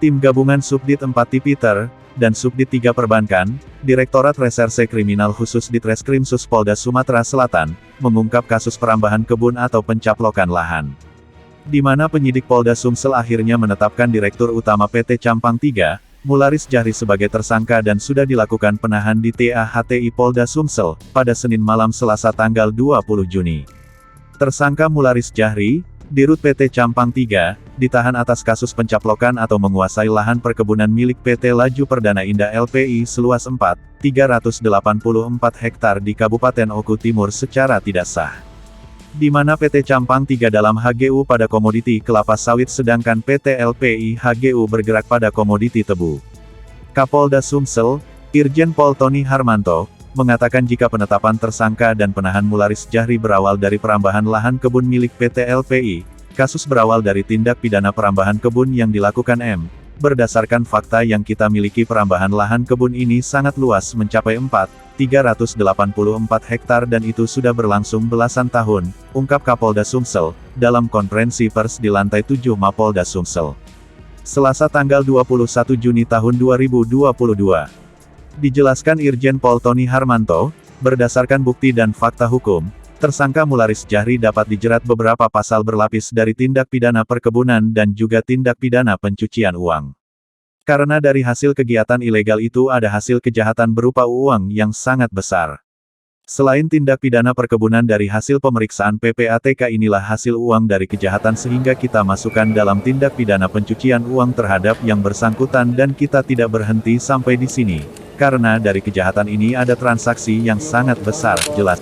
Tim Gabungan Subdit 4 Tipiter, dan Subdit 3 Perbankan, Direktorat Reserse Kriminal Khusus Ditreskrimsus Polda Sumatera Selatan, mengungkap kasus perambahan kebun atau pencaplokan lahan. Di mana penyidik Polda Sumsel akhirnya menetapkan Direktur Utama PT Campang 3, Mularis Jahri sebagai tersangka dan sudah dilakukan penahan di TAHTI Polda Sumsel, pada Senin malam Selasa tanggal 20 Juni. Tersangka Mularis Jahri, Dirut PT Campang 3, ditahan atas kasus pencaplokan atau menguasai lahan perkebunan milik PT Laju Perdana Indah LPI seluas 4.384 hektar di Kabupaten Oku Timur secara tidak sah. Di mana PT Campang 3 dalam HGU pada komoditi kelapa sawit sedangkan PT LPI HGU bergerak pada komoditi tebu. Kapolda Sumsel, Irjen Pol Tony Harmanto, mengatakan jika penetapan tersangka dan penahan Mularis Jahri berawal dari perambahan lahan kebun milik PT LPI, kasus berawal dari tindak pidana perambahan kebun yang dilakukan M. Berdasarkan fakta yang kita miliki perambahan lahan kebun ini sangat luas mencapai 4.384 hektar dan itu sudah berlangsung belasan tahun, ungkap Kapolda Sumsel, dalam konferensi pers di lantai 7 Mapolda Sumsel. Selasa tanggal 21 Juni tahun 2022. Dijelaskan Irjen Pol Tony Harmanto, berdasarkan bukti dan fakta hukum, tersangka Mularis Jahri dapat dijerat beberapa pasal berlapis dari tindak pidana perkebunan dan juga tindak pidana pencucian uang. Karena dari hasil kegiatan ilegal itu ada hasil kejahatan berupa uang yang sangat besar. Selain tindak pidana perkebunan dari hasil pemeriksaan PPATK inilah hasil uang dari kejahatan sehingga kita masukkan dalam tindak pidana pencucian uang terhadap yang bersangkutan dan kita tidak berhenti sampai di sini. Karena dari kejahatan ini ada transaksi yang sangat besar, jelas.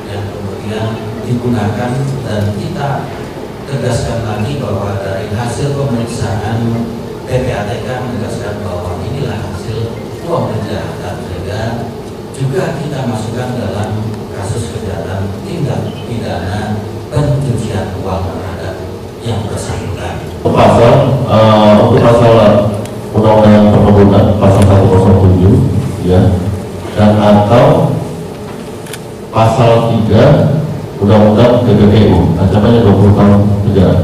Dan kemudian digunakan dan kita tegaskan lagi bahwa dari hasil pemeriksaan PPATK menegaskan bahwa inilah hasil uang kejahatan legal juga kita masukkan dalam kasus kejahatan tindak pidana pencucian uang terhadap yang bersangkutan. Untuk pasal undang-undang perkebunan pasal 107 ya, dan atau pasal 3 undang-undang TPPU ancamannya 20 tahun penjara.